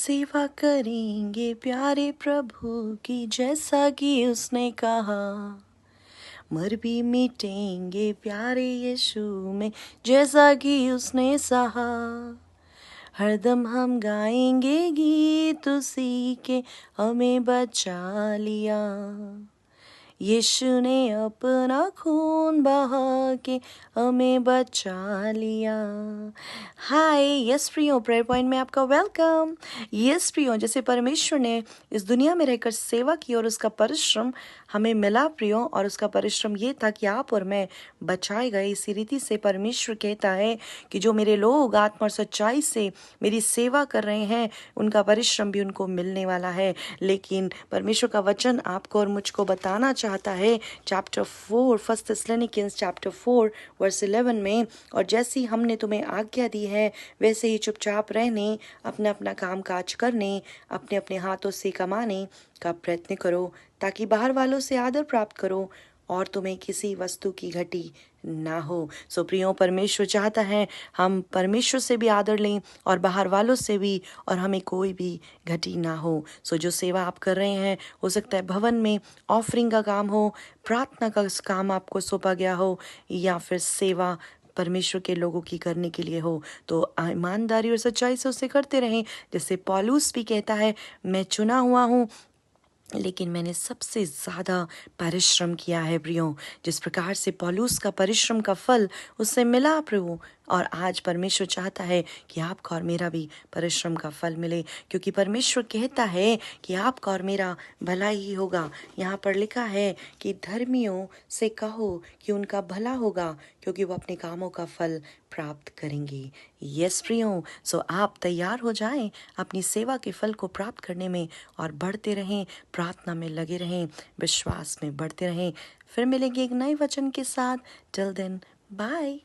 सेवा करेंगे प्यारे प्रभु की, जैसा कि उसने कहा। मर भी मिटेंगे प्यारे यीशु में, जैसा कि उसने सहा। हरदम हम गाएंगे गीत उसी के, हमें बचा लिया। यीशु ने अपना खून बहा के हमें बचा लिया। हाय यस प्रियो, प्रेयर पॉइंट में आपका वेलकम। यस प्रियो, जैसे परमेश्वर ने इस दुनिया में रहकर सेवा की और उसका परिश्रम हमें मिला प्रियो, और उसका परिश्रम ये था कि आप और मैं बचाए गए। इसी रीति से परमेश्वर कहता है कि जो मेरे लोग आत्मा और सच्चाई से मेरी सेवा कर रहे हैं, उनका परिश्रम भी उनको मिलने वाला है। लेकिन परमेश्वर का वचन आपको और मुझको बताना चाहता है चैप्टर 4 फर्स्ट थिस्सलुनीकियंस चैप्टर 4 वर्स 11 में, और जैसी हमने तुम्हें आज्ञा दी है वैसे ही चुपचाप रहने, अपना अपना काम काज करने, अपने अपने हाथों से कमाने का प्रयत्न करो, ताकि बाहर वालों से आदर प्राप्त करो और तुम्हें किसी वस्तु की घटी ना हो। सो प्रियो, परमेश्वर चाहता है हम परमेश्वर से भी आदर लें और बाहर वालों से भी, और हमें कोई भी घटी ना हो। सो जो सेवा आप कर रहे हैं, हो सकता है भवन में ऑफरिंग का काम हो, प्रार्थना का काम आपको सौंपा गया हो, या फिर सेवा परमेश्वर के लोगों की करने के लिए हो, तो ईमानदारी और सच्चाई से उसे करते रहें। जैसे पौलुस भी कहता है, मैं चुना हुआ हूँ लेकिन मैंने सबसे ज़्यादा परिश्रम किया है प्रियो। जिस प्रकार से पौलुस का परिश्रम का फल उससे मिला प्रभु, और आज परमेश्वर चाहता है कि आपका और मेरा भी परिश्रम का फल मिले, क्योंकि परमेश्वर कहता है कि आपका और मेरा भला ही होगा। यहाँ पर लिखा है कि धर्मियों से कहो कि उनका भला होगा, क्योंकि वो अपने कामों का फल प्राप्त करेंगे। यस प्रियो, सो आप तैयार हो जाएं अपनी सेवा के फल को प्राप्त करने में, और बढ़ते रहें, प्रार्थना में लगे रहें, विश्वास में बढ़ते रहें। फिर मिलेंगे एक नए वचन के साथ। Till then, bye.